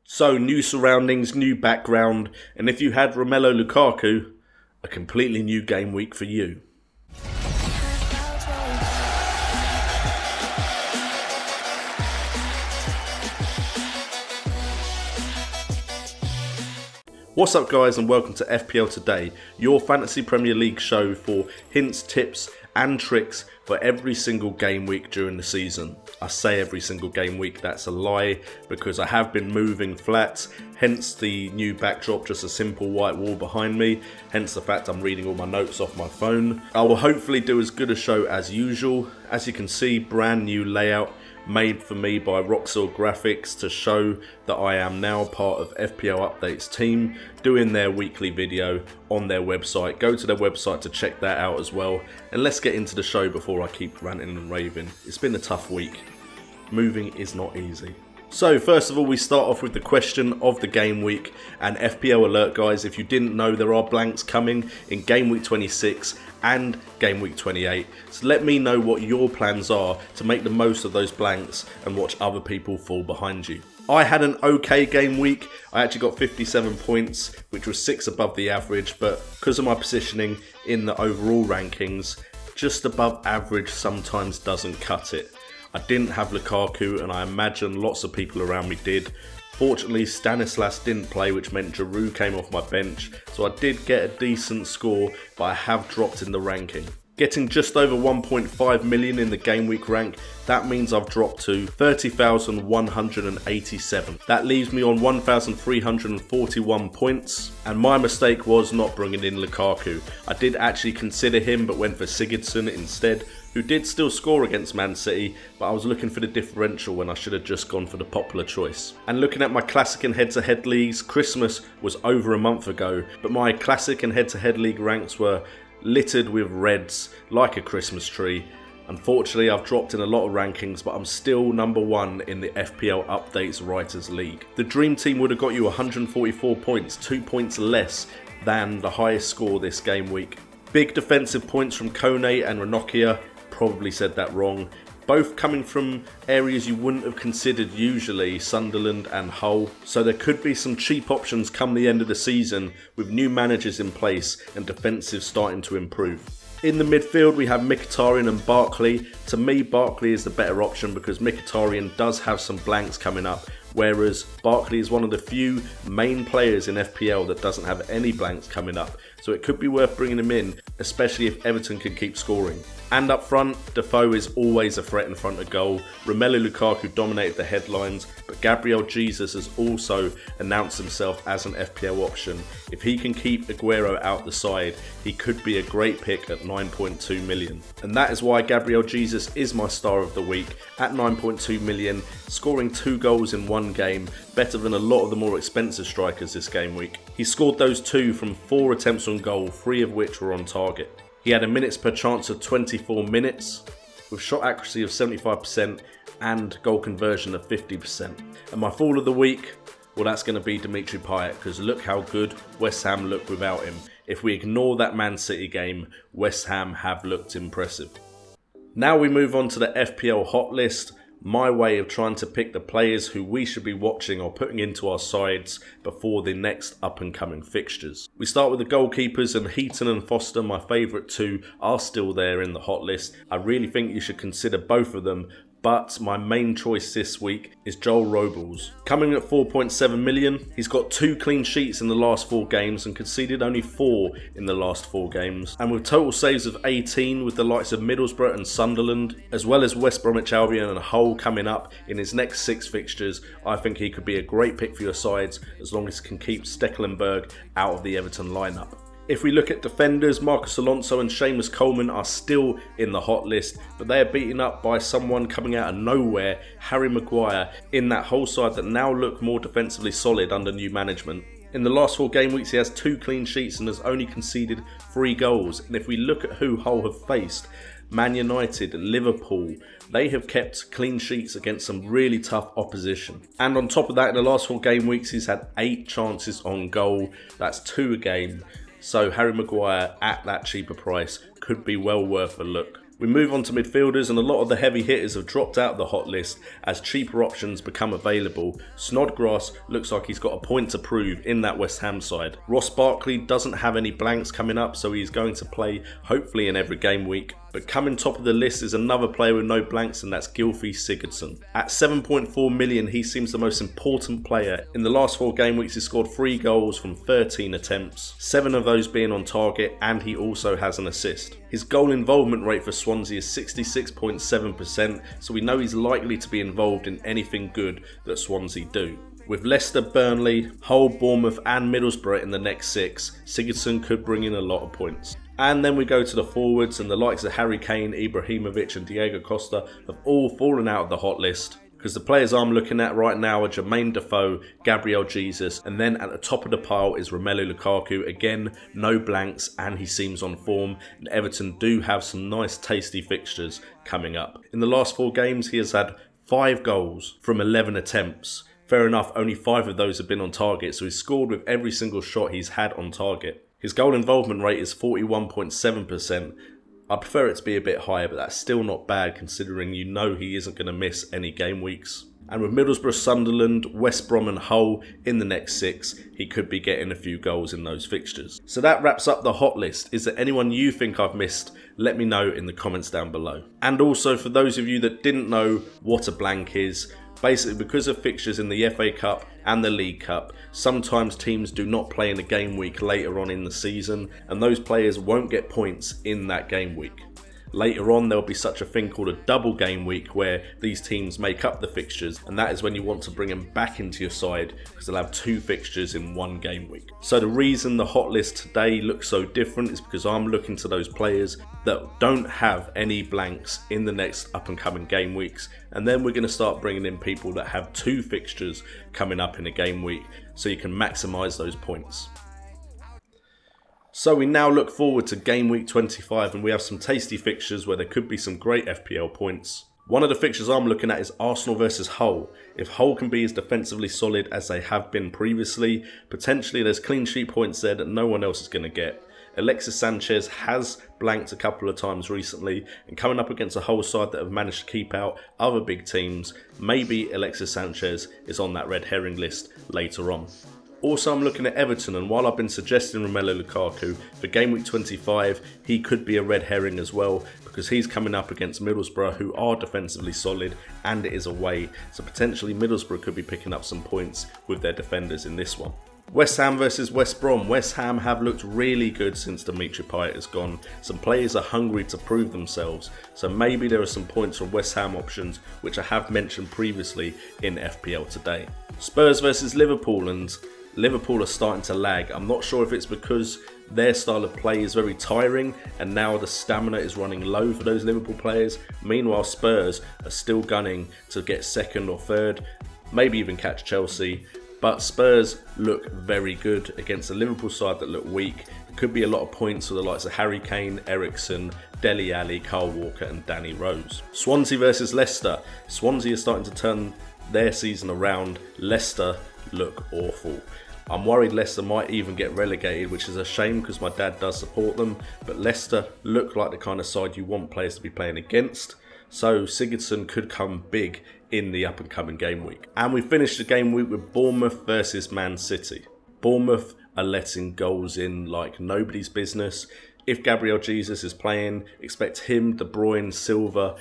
So, new surroundings, new background, and if you had Romelu Lukaku, a completely new game week for you. What's up guys, and welcome to FPL Today, your Fantasy Premier League show for hints, tips and tricks for every single game week during the season. I say every single game week, that's a lie, because I have been moving flats, hence the new backdrop, just a simple white wall behind me, hence the fact I'm reading all my notes off my phone. I will hopefully do as good a show as usual. As you can see, brand new layout made for me by Roxel Graphics to show that I am now part of FPL Updates team, doing their weekly video on their website. Go to their website to check that out as well. And let's get into the show before I keep ranting and raving. It's been a tough week. Moving is not easy. So first of all, we start off with the question of the game week, and FPL alert guys, if you didn't know, there are blanks coming in game week 26 and game week 28. So let me know what your plans are to make the most of those blanks and watch other people fall behind you. I had an okay game week. I actually got 57 points, which was 6 above the average, but because of my positioning in the overall rankings, just above average sometimes doesn't cut it. I didn't have Lukaku, and I imagine lots of people around me did. Fortunately, Stanislas didn't play, which meant Giroud came off my bench, so I did get a decent score, but I have dropped in the ranking. Getting just over 1.5 million in the game week rank, that means I've dropped to 30,187. That leaves me on 1,341 points, and my mistake was not bringing in Lukaku. I did actually consider him, but went for Sigurdsson instead, who did still score against Man City, but I was looking for the differential when I should have just gone for the popular choice. And looking at my classic and head-to-head leagues, Christmas was over a month ago, but my classic and head-to-head league ranks were littered with reds like a Christmas tree. Unfortunately, I've dropped in a lot of rankings, but I'm still number 1 in the FPL Updates Writers League. The Dream Team would have got you 144 points, 2 points less than the highest score this game week. Big defensive points from Kone and Ranocchia, probably said that wrong. Both coming from areas you wouldn't have considered usually, Sunderland and Hull. So there could be some cheap options come the end of the season with new managers in place and defensive starting to improve. In the midfield, we have Mkhitaryan and Barkley. To me, Barkley is the better option because Mkhitaryan does have some blanks coming up, whereas Barkley is one of the few main players in FPL that doesn't have any blanks coming up. So it could be worth bringing him in, especially if Everton can keep scoring. And up front, Defoe is always a threat in front of goal. Romelu Lukaku dominated the headlines, but Gabriel Jesus has also announced himself as an FPL option. If he can keep Aguero out the side, he could be a great pick at 9.2 million. And that is why Gabriel Jesus is my star of the week at 9.2 million, scoring 2 goals in 1 game, better than a lot of the more expensive strikers this game week. He scored those 2 from 4 attempts on goal, 3 of which were on target. He had a minutes per chance of 24 minutes, with shot accuracy of 75% and goal conversion of 50%. And my fall of the week, well, that's going to be Dimitri Payet, because look how good West Ham look without him. If we ignore that Man City game, West Ham have looked impressive. Now we move on to the FPL Hotlist, my way of trying to pick the players who we should be watching or putting into our sides before the next up and coming fixtures. We start with the goalkeepers, and Heaton and Foster, my favourite 2, are still there in the hot list. I really think you should consider both of them, but my main choice this week is Joel Robles. Coming at 4.7 million, he's got 2 clean sheets in the last 4 games and conceded only 4 in the last 4 games. And with total saves of 18 with the likes of Middlesbrough and Sunderland, as well as West Bromwich Albion and Hull coming up in his next 6 fixtures, I think he could be a great pick for your sides as long as he can keep Stekelenburg out of the Everton lineup. If we look at defenders, Marcus Alonso and Seamus Coleman are still in the hot list, but they are beaten up by someone coming out of nowhere, Harry Maguire, in that whole side that now look more defensively solid under new management. In the last 4 game weeks, he has 2 clean sheets and has only conceded 3 goals. And if we look at who Hull have faced, Man United, Liverpool, they have kept clean sheets against some really tough opposition. And on top of that, in the last 4 game weeks, he's had 8 chances on goal. That's 2 a game. So Harry Maguire at that cheaper price could be well worth a look. We move on to midfielders, and a lot of the heavy hitters have dropped out of the hot list as cheaper options become available. Snodgrass looks like he's got a point to prove in that West Ham side. Ross Barkley doesn't have any blanks coming up, so he's going to play hopefully in every game week. But coming top of the list is another player with no blanks, and that's Gylfi Sigurdsson. At 7.4 million, he seems the most important player. In the last 4 game weeks, he scored 3 goals from 13 attempts, 7 of those being on target, and he also has an assist. His goal involvement rate for Swansea is 66.7%, so we know he's likely to be involved in anything good that Swansea do. With Leicester, Burnley, Hull, Bournemouth and Middlesbrough in the next 6, Sigurdsson could bring in a lot of points. And then we go to the forwards, and the likes of Harry Kane, Ibrahimovic and Diego Costa have all fallen out of the hot list, because the players I'm looking at right now are Jermaine Defoe, Gabriel Jesus, and then at the top of the pile is Romelu Lukaku. Again, no blanks, and he seems on form, and Everton do have some nice tasty fixtures coming up. In the last 4 games, he has had 5 goals from 11 attempts. Fair enough, only 5 of those have been on target, so he's scored with every single shot he's had on target. His goal involvement rate is 41.7%. I prefer it to be a bit higher, but that's still not bad considering you know he isn't going to miss any game weeks. And with Middlesbrough, Sunderland, West Brom and Hull in the next 6, he could be getting a few goals in those fixtures. So that wraps up the hot list. Is there anyone you think I've missed? Let me know in the comments down below. And also for those of you that didn't know what a blank is, basically because of fixtures in the FA Cup and the League Cup, sometimes teams do not play in a game week later on in the season, and those players won't get points in that game week. Later on, there'll be such a thing called a double game week where these teams make up the fixtures, and that is when you want to bring them back into your side because they'll have 2 fixtures in 1 game week. So the reason the hot list today looks so different is because I'm looking to those players that don't have any blanks in the next up and coming game weeks, and then we're going to start bringing in people that have 2 fixtures coming up in a game week so you can maximise those points. So we now look forward to game week 25, and we have some tasty fixtures where there could be some great FPL points. One of the fixtures I'm looking at is Arsenal versus Hull. If Hull can be as defensively solid as they have been previously, potentially there's clean sheet points there that no one else is going to get. Alexis Sanchez has blanked a couple of times recently, and coming up against a Hull side that have managed to keep out other big teams, maybe Alexis Sanchez is on that red herring list later on. Also, I'm looking at Everton, and while I've been suggesting Romelu Lukaku for game week 25, he could be a red herring as well because he's coming up against Middlesbrough, who are defensively solid, and it is away, so potentially Middlesbrough could be picking up some points with their defenders in this one. West Ham versus West Brom. West Ham have looked really good since Dimitri Payet has gone. Some players are hungry to prove themselves, so maybe there are some points from West Ham options which I have mentioned previously in FPL today. Spurs versus Liverpool, and Liverpool are starting to lag. I'm not sure if it's because their style of play is very tiring and now the stamina is running low for those Liverpool players. Meanwhile, Spurs are still gunning to get 2nd or 3rd, maybe even catch Chelsea. But Spurs look very good against a Liverpool side that look weak. It could be a lot of points for the likes of Harry Kane, Eriksen, Dele Alli, Kyle Walker and Danny Rose. Swansea versus Leicester. Swansea are starting to turn their season around. Leicester look awful. I'm worried Leicester might even get relegated, which is a shame because my dad does support them, but Leicester look like the kind of side you want players to be playing against, so Sigurdsson could come big in the up and coming game week. And we finished the game week with Bournemouth versus Man City. Bournemouth are letting goals in like nobody's business. If Gabriel Jesus is playing, expect him, De Bruyne, Silva,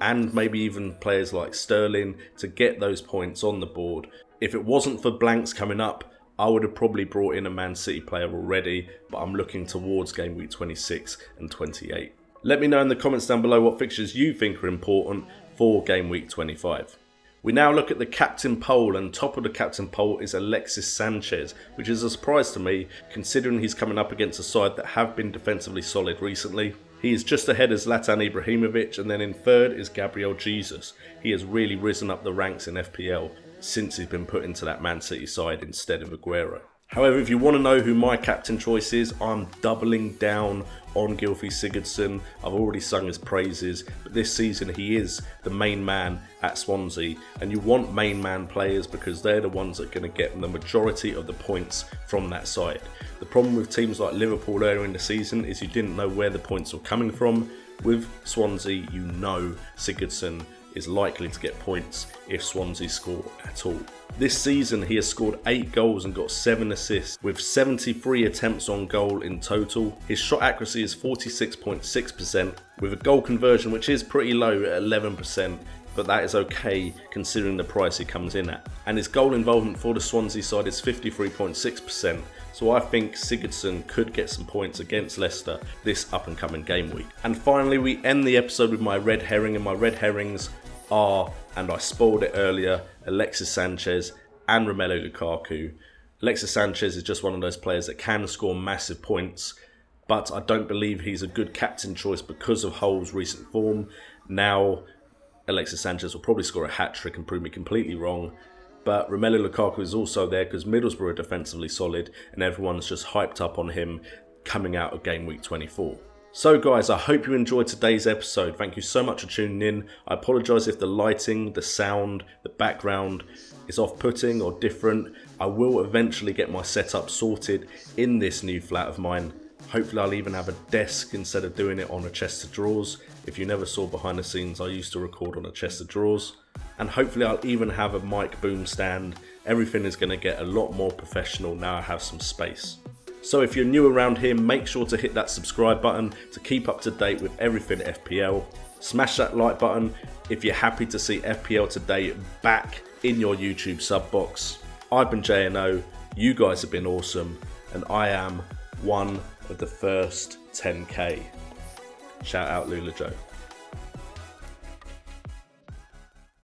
and maybe even players like Sterling to get those points on the board. If it wasn't for blanks coming up, I would have probably brought in a Man City player already, but I'm looking towards game week 26 and 28. Let me know in the comments down below what fixtures you think are important for game week 25. We now look at the captain poll, and top of the captain poll is Alexis Sanchez, which is a surprise to me considering he's coming up against a side that have been defensively solid recently. He is just ahead of Zlatan Ibrahimovic, and then in 3rd is Gabriel Jesus. He has really risen up the ranks in FPL since he's been put into that Man City side instead of Aguero. However, if you want to know who my captain choice is, I'm doubling down on Gylfi Sigurdsson. I've already sung his praises, but this season he is the main man at Swansea, and you want main man players because they're the ones that are going to get the majority of the points from that side. The problem with teams like Liverpool earlier in the season is you didn't know where the points were coming from. With Swansea, you know Sigurdsson is likely to get points if Swansea score at all. This season he has scored 8 goals and got 7 assists with 73 attempts on goal in total. His shot accuracy is 46.6% with a goal conversion which is pretty low at 11%, but that is okay considering the price he comes in at. And his goal involvement for the Swansea side is 53.6%, so I think Sigurdsson could get some points against Leicester this up and coming game week. And finally we end the episode with my red herring, and my red herrings are, and I spoiled it earlier, Alexis Sanchez and Romelu Lukaku. Alexis Sanchez is just one of those players that can score massive points, but I don't believe he's a good captain choice because of Hull's recent form. Now Alexis Sanchez will probably score a hat-trick and prove me completely wrong, but Romelu Lukaku is also there because Middlesbrough are defensively solid and everyone's just hyped up on him coming out of game week 24. So guys, I hope you enjoyed today's episode. Thank you so much for tuning in. I apologise if the lighting, the sound, the background is off-putting or different. I will eventually get my setup sorted in this new flat of mine. Hopefully I'll even have a desk instead of doing it on a chest of drawers. If you never saw behind the scenes, I used to record on a chest of drawers. And hopefully I'll even have a mic boom stand. Everything is going to get a lot more professional now I have some space. So if you're new around here, make sure to hit that subscribe button to keep up to date with everything FPL. Smash that like button if you're happy to see FPL Today back in your YouTube sub box. I've been JNO, you guys have been awesome, and I am one of the first 10k. Shout out Lula Joe.